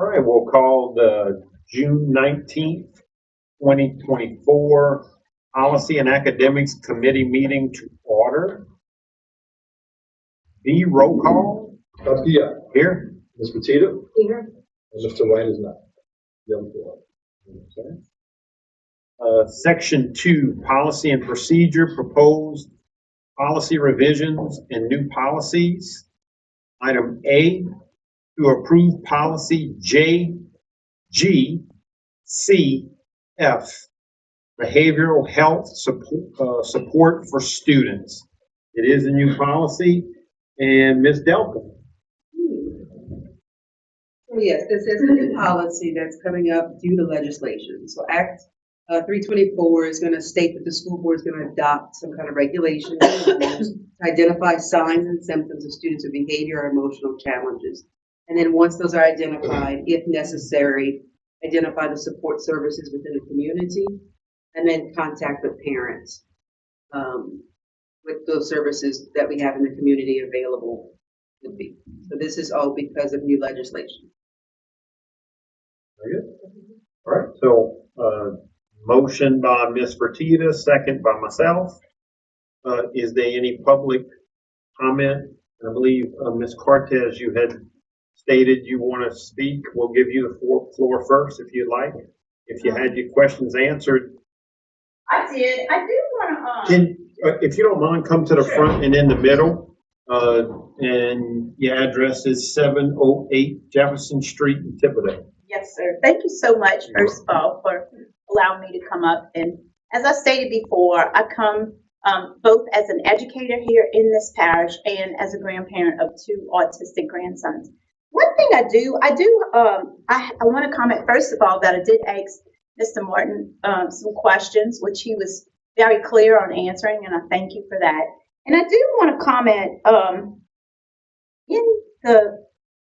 All right, we'll call the June 19th, 2024 Policy and Academics Committee meeting to order. The roll call. Garcia. Here. Ms. Petita. Here. And Mr. Wright is not. Section 2, Policy and Procedure, Proposed Policy Revisions and New Policies. Item A, to approve policy JGCF, Behavioral Health Support for Students. It is a new policy, and Ms. Delco. Yes, this is a new policy that's coming up due to legislation. So Act 324 is going to state that the school board is going to adopt some kind of regulation to identify signs and symptoms of students with behavior or emotional challenges. And then once those are identified, if necessary, identify the support services within the community, and then contact with parents with those services that we have in the community available would be. So this is all because of new legislation. Very good. All right, so motion by Ms. Fertitta, second by myself. Is there any public comment? I believe Ms. Cortez, you had stated you want to speak. We'll give you the floor first if you'd like. If you had your questions answered. I did. I do want to. If you don't mind, come to the front and in the middle. And your address is 708 Jefferson Street in Thibodaux. Yes, sir. Thank you so much, first of all, for allowing me to come up. And as I stated before, I come both as an educator here in this parish and as a grandparent of two autistic grandsons. One thing I want to comment, first of all, that I did ask Mr. Martin some questions, which he was very clear on answering, and I thank you for that. And I do want to comment in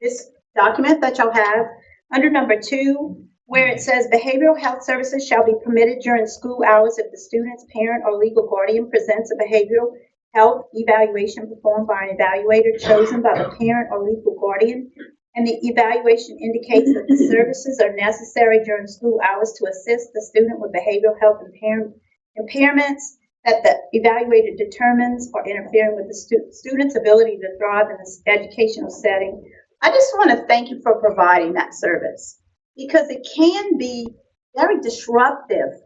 this document that y'all have under number 2, where it says behavioral health services shall be permitted during school hours if the student's parent or legal guardian presents a behavioral health evaluation performed by an evaluator chosen by the parent or legal guardian, and the evaluation indicates that the services are necessary during school hours to assist the student with behavioral health impairments that the evaluator determines are interfering with the student's ability to thrive in this educational setting. I just want to thank you for providing that service, because it can be very disruptive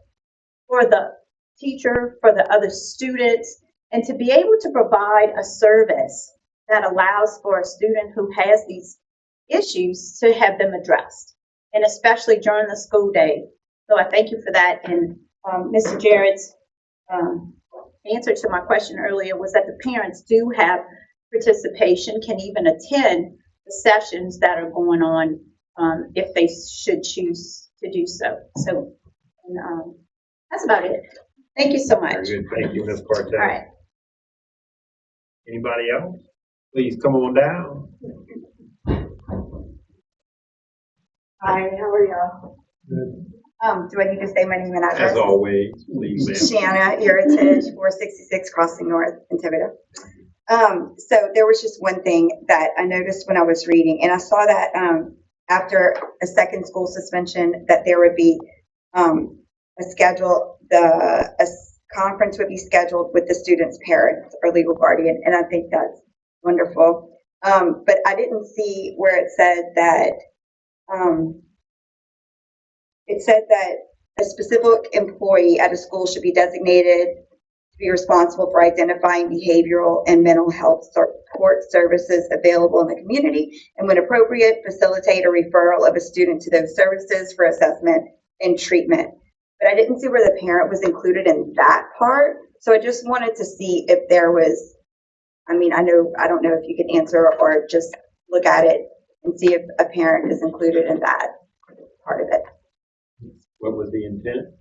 for the teacher, for the other students, and to be able to provide a service that allows for a student who has these issues to have them addressed, and especially during the school day. So I thank you for that. And Mr. Jarrett's answer to my question earlier was that the parents do have participation, can even attend the sessions that are going on if they should choose to do so. So that's about it. Thank you so much. Very good. Thank you, Ms. Cortez. All right. Anybody else? Please come on down. Hi, how are y'all? Good. Do I need to say my name and address? As always, please, ma'am. Shanna Heritage, 466 Crossing North in Thibodaux. So there was just one thing that I noticed when I was reading, and I saw that after a second school suspension, that there would be a conference would be scheduled with the student's parents or legal guardian, and I think that's wonderful. But I didn't see where it said that. It said that a specific employee at a school should be designated to be responsible for identifying behavioral and mental health support services available in the community, and when appropriate, facilitate a referral of a student to those services for assessment and treatment. But I didn't see where the parent was included in that part. So I just wanted to see if there was, I don't know if you could answer or just look at it and see if a parent is included in that part of it. What was the intent?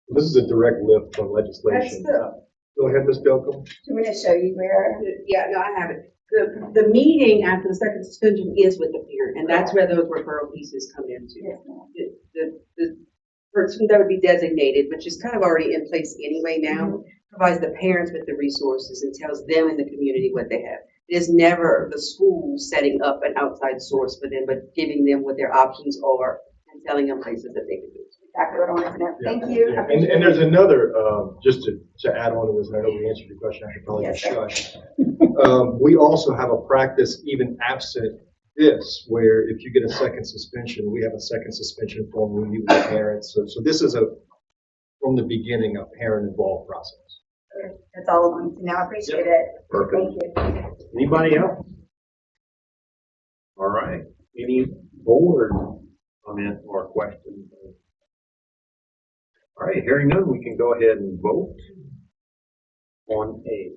This is a direct lift from legislation. Go ahead, Ms. Delco. Do you want me to show you where? Yeah, no, I have it. The meeting after the second suspension is with the parent, and that's where those referral pieces come into. Yes, The person that would be designated, which is kind of already in place anyway now, provides the parents with the resources and tells them in the community what they have. It is never the school setting up an outside source for them, but giving them what their options are and telling them places that they can go. Exactly what I wanted to know. Yeah. Thank you. Yeah. And there's another, just to add on to this, and I know we answered your question, I should probably Yes, just sir. shush. We also have a practice, even absent this, where if you get a second suspension, we have a second suspension form we meet with the parents. So this is from the beginning, a parent-involved process. That's all I wanted to know. I appreciate it. Perfect. Thank you. Anybody else? All right. Any board comment or question? All right, hearing none, we can go ahead and vote on A.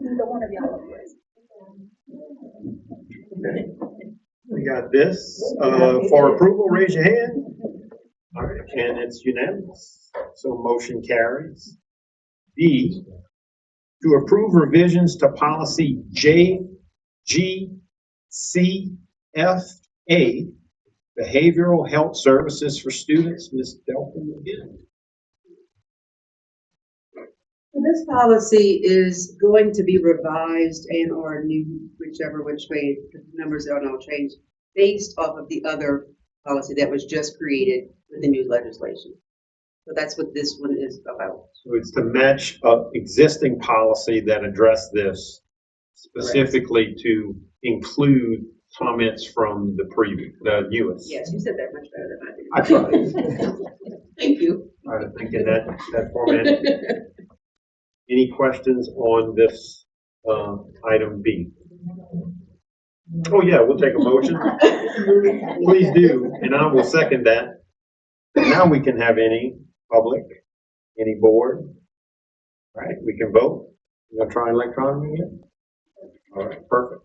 Neither one of y'all. Okay. We got this, for approval, raise your hand. All right, and it's unanimous, so motion carries. D, to approve revisions to policy JGCFA, behavioral health services for students. Ms. Delphine again. This policy is going to be revised and or new, which way, the numbers don't all change, based off of the other policy that was just created with the new legislation. So that's what this one is about. So it's to match existing policy that addressed this specifically to include comments from the US. Yes, you said that much better than I I tried. did. Thank you. I think in that format. Any questions on this item B? Oh, yeah, we'll take a motion. Please do, and I will second that. Now we can have any public, any board. All right, we can vote. You gonna try electronically again? All right, perfect.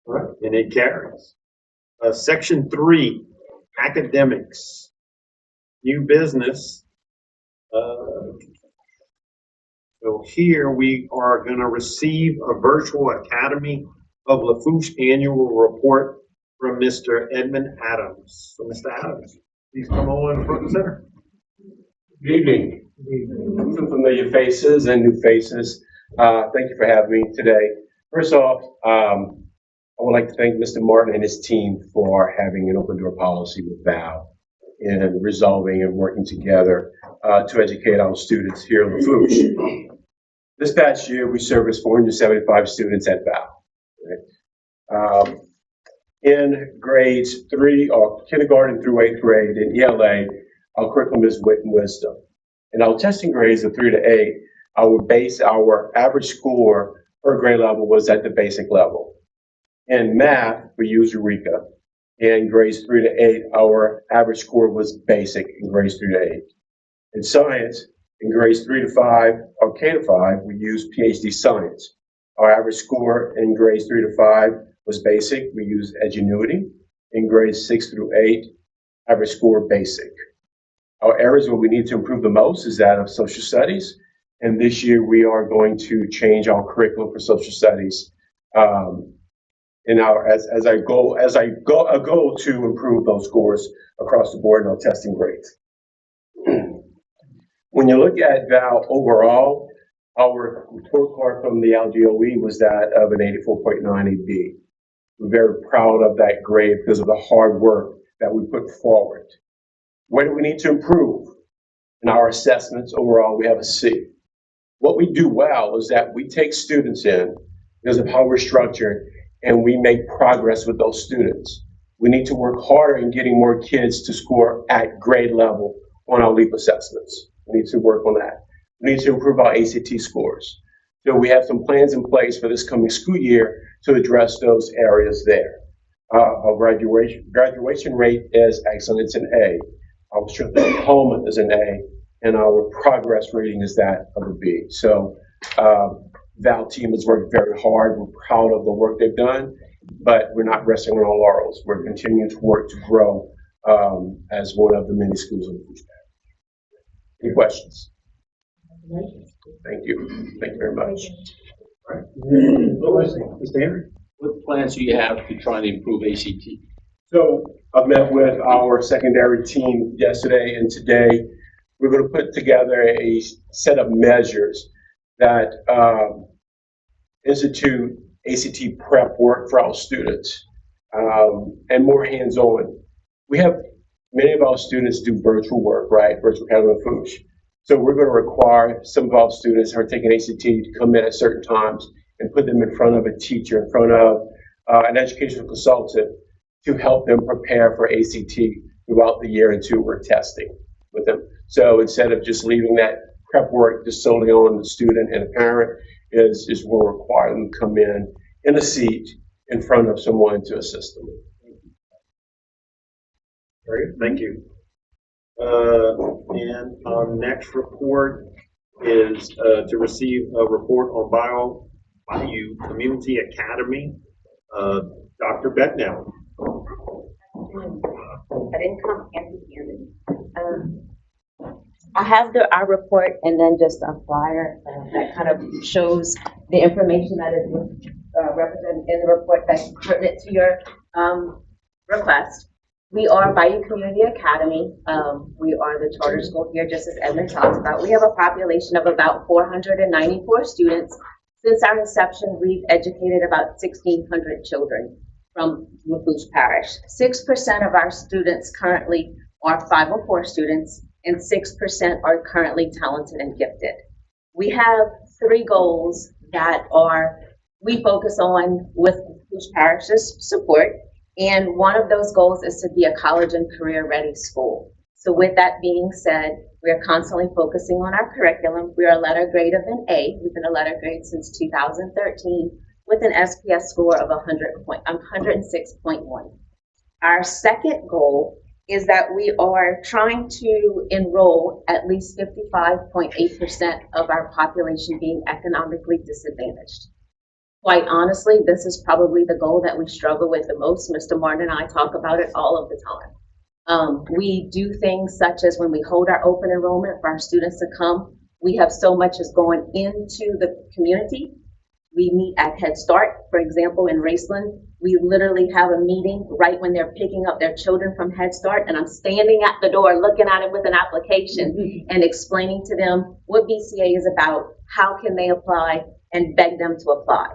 All right, and it carries. Section 3, academics, new business. So here we are going to receive a virtual Academy of Lafourche annual report from Mr. Edmund Adams. So Mr. Adams, please come on front and center. Good evening. Some familiar faces and new faces. Thank you for having me today. First off, I would like to thank Mr. Martin and his team for having an open door policy with VAL and resolving and working together to educate our students here in Lafourche. This past year, we serviced 475 students at VAL. Right? In grades 3 or kindergarten through 8th grade in ELA, our curriculum is wit and wisdom. In our testing grades of 3 to 8, our average score per grade level was at the basic level. In math, we use Eureka. In grades 3 to 8, our average score was basic in grades 3 to 8. In science, in grades 3 to 5, or K to 5, we use PhD science. Our average score in grades 3 to 5 was basic. We use Edgenuity. In grades 6 through 8, average score basic. Our areas where we need to improve the most is that of social studies. And this year we are going to change our curriculum for social studies. As I go to improve those scores across the board in our testing grades. When you look at VAL overall, our report card from the LGOE was that of an 84.90 B. We're very proud of that grade because of the hard work that we put forward. Where do we need to improve? In our assessments, overall, we have a C. What we do well is that we take students in because of how we're structured and we make progress with those students. We need to work harder in getting more kids to score at grade level on our LEAP assessments. We need to work on that. We need to improve our ACT scores. So we have some plans in place for this coming school year to address those areas there. Our graduation rate is excellent, it's an A. Our strength of enrollment is an A, and our progress rating is that of a B. So VAL team has worked very hard. We're proud of the work they've done, but we're not resting on our laurels. We're continuing to work to grow as one of the many schools in the Lafourche Parish. Any questions? Thank you. Thank you very much. Mr. Henry? What plans do you have to try and improve ACT? So I met with our secondary team yesterday and today. We're going to put together a set of measures that institute ACT prep work for our students and more hands-on. We have many of our students do virtual work, right? Virtual Academy of Lafourche. So we're going to require some of our students who are taking ACT to come in at certain times and put them in front of a teacher, in front of an educational consultant to help them prepare for ACT throughout the year until we're testing with them. So instead of just leaving that prep work just solely on the student and the parent, is we'll require them to come in a seat in front of someone to assist them. Very good, thank you. And our next report is to receive a report on Bayou Community Academy. Dr. Becknell. I didn't come empty-handed. I have our report and then just a flyer that kind of shows the information that is represented in the report that's pertinent to your request. We are Bayou Community Academy. We are the charter school here, just as Edmund talked about. We have a population of about 494 students. Since our inception, we've educated about 1,600 children from Lafourche Parish. 6% of our students currently are 504 students, and 6% are currently talented and gifted. We have 3 goals that we focus on with Lafourche Parish's support, and one of those goals is to be a college and career-ready school. So with that being said, we are constantly focusing on our curriculum. We are a letter grade of an A. We've been a letter grade since 2013 with an SPS score of 106.1. Our second goal is that we are trying to enroll at least 55.8% of our population being economically disadvantaged. Quite honestly, this is probably the goal that we struggle with the most. Mr. Martin and I talk about it all of the time. We do things such as when we hold our open enrollment for our students to come, we have so much is going into the community. We meet at Head Start, for example, in Raceland. We literally have a meeting right when they're picking up their children from Head Start, and I'm standing at the door looking at it with an application and explaining to them what BCA is about, how can they apply, and beg them to apply.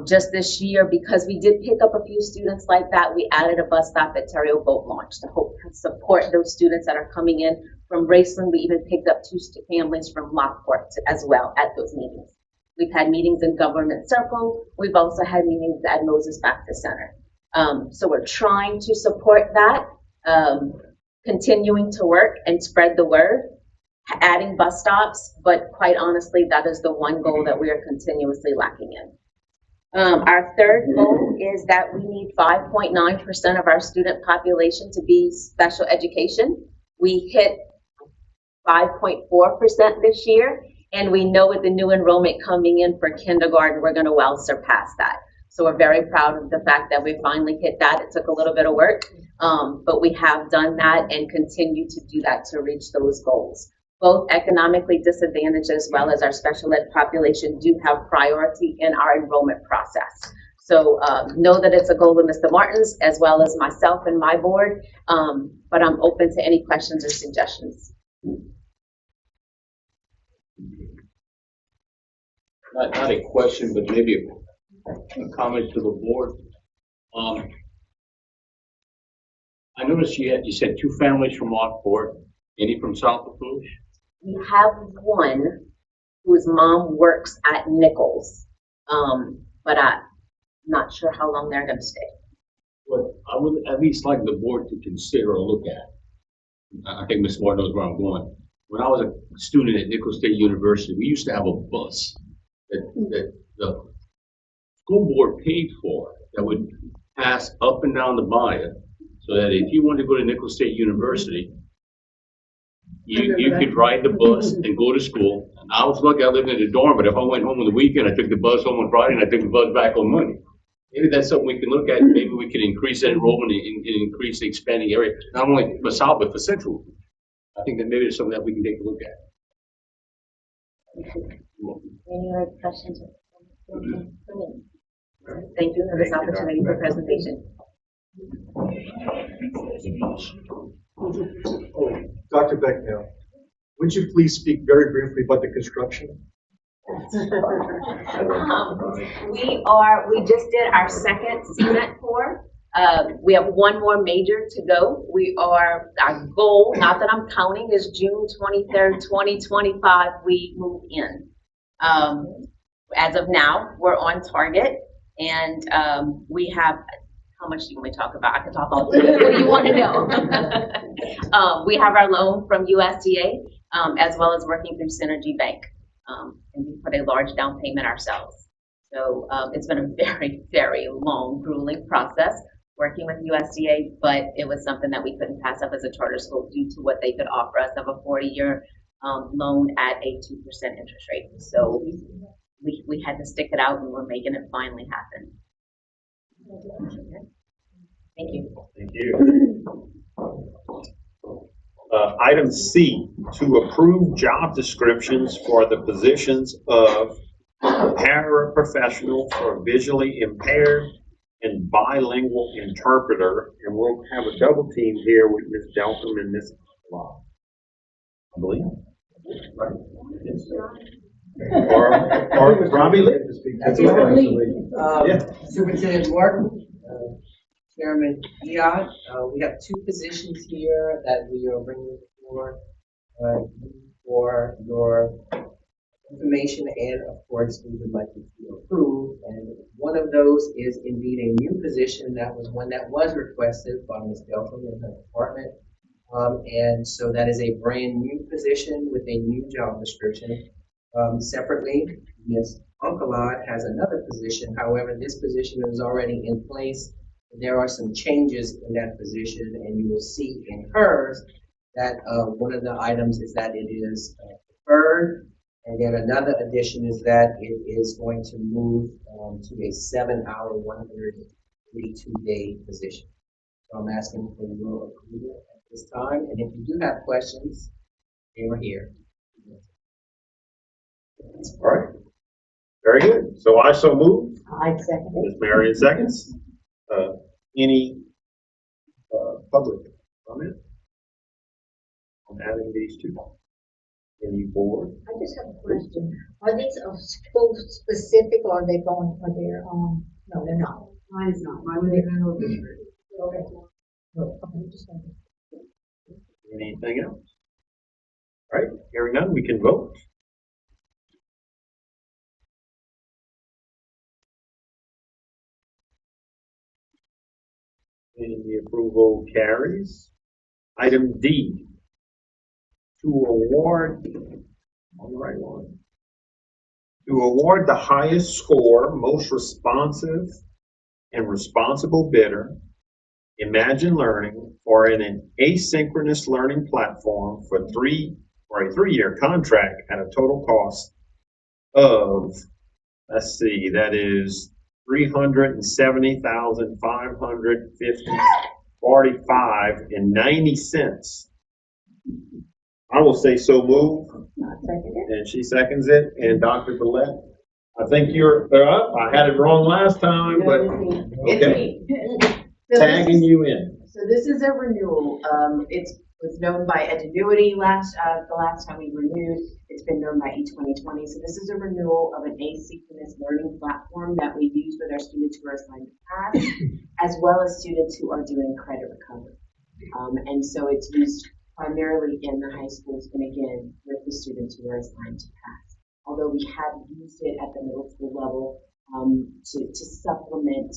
Just this year, because we did pick up a few students like that, we added a bus stop at Terrio Boat Launch to help support those students that are coming in from Raceland. We even picked up 2 families from Lockport as well at those meetings. We've had meetings in Government Circle. We've also had meetings at Moses Baptist Center. So we're trying to support that, continuing to work and spread the word, adding bus stops, but quite honestly, that is the one goal that we are continuously lacking in. Our third goal is that we need 5.9% of our student population to be special education. We hit 5.4% this year, and we know with the new enrollment coming in for kindergarten, we're going to well surpass that. So we're very proud of the fact that we finally hit that. It took a little bit of work, but we have done that and continue to do that to reach those goals. Both economically disadvantaged as well as our special ed population do have priority in our enrollment process. So know that it's a goal of Mr. Martin's as well as myself and my board, but I'm open to any questions or suggestions. Not a question, but maybe a comment to the board. I noticed you said 2 families from Lockport, any from South Lafourche? We have one whose mom works at Nichols, but I'm not sure how long they're going to stay. What I would at least like the board to consider or look at. I think Ms. Moore knows where I'm going. When I was a student at Nichols State University, we used to have a bus that the school board paid for that would pass up and down the bayou, so that if you wanted to go to Nichols State University, you could ride the bus and go to school. And I was lucky I lived in a dorm, but if I went home on the weekend, I took the bus home on Friday and I took the bus back on Monday. maybe that's something we can look at. Maybe we can increase that enrollment and increase the expanding area, not only for South, but for Central. I think that maybe it's something that we can take a look at. Any other questions? Thank you for this opportunity for presentation. Dr. Becknell, would you please speak very briefly about the construction? We just did our second cement pour. We have one more major to go. Our goal, not that I'm counting, is June 23rd, 2025, we move in. As of now, we're on target, and we have, how much do you want me to talk about? I can talk all day. What do you want to know? We have our loan from USDA, as well as working through Synergy Bank. And we put a large down payment ourselves. So it's been a very, very long, grueling process working with USDA, but it was something that we couldn't pass up as a charter school due to what they could offer us of a 40-year loan at a 2% interest rate. So we had to stick it out, and we're making it finally happen. Thank you. Thank you. Item C, to approve job descriptions for the positions of paraprofessional for visually impaired and bilingual interpreter. And we'll have a double team here with Ms. Delpham and Ms. Law. I believe. Right. Or Robbie Lee. Superintendent Martin, Chairman Dion, we have two positions here that we are bringing for your information, and of course, we would like you to approve. And one of those is indeed a new position. That was one that was requested by Ms. Delpham in her department. And so that is a brand new position with a new job description. Separately, Ms. Unkelod has another position. However, this position is already in place. There are some changes in that position, and you will see in hers that one of the items is that it is preferred, and then another addition is that it is going to move to a 7-hour, 182-day position. So I'm asking for your approval at this time, and if you do have questions, they are here. All right. Very good. So I so move. I second it. Ms. Marion seconds. Any public comment on adding these two? Any board? I just have a question. Are these school specific, or are they going for their own? No, they're not. Mine is not. Mine would be an open. Okay. No, okay, just wondering. Anything else? All right. Hearing none, we can vote. And the approval carries. Item D, to award, on the right one, to award the highest score, most responsive and responsible bidder, Imagine Learning, for an asynchronous learning platform for a 3-year contract at a total cost of, let's see, that is $370,545.90. I will say so move. And she seconds it. And Dr. Billette, I think you're up. I had it wrong last time, but okay. Tagging you in. So this is a renewal. It was known by Edgenuity the last time we renewed. It's been known by E2020. So this is a renewal of an asynchronous learning platform that we use with our students who are assigned to pass, as well as students who are doing credit recovery. And so it's used primarily in the high schools, and again, with the students who are assigned to pass. Although we have used it at the middle school level to supplement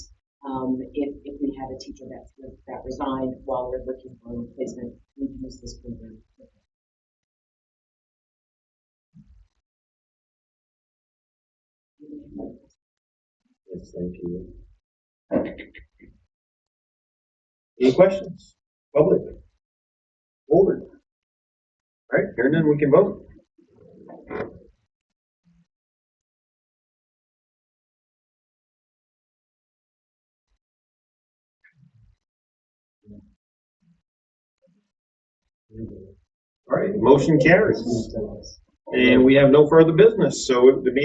if we have a teacher that resigned while we're looking for a replacement, we use this program. Yes, thank you. Any questions? Public? Board? All right, hearing none, we can vote. All right, motion carries. And we have no further business, so the meeting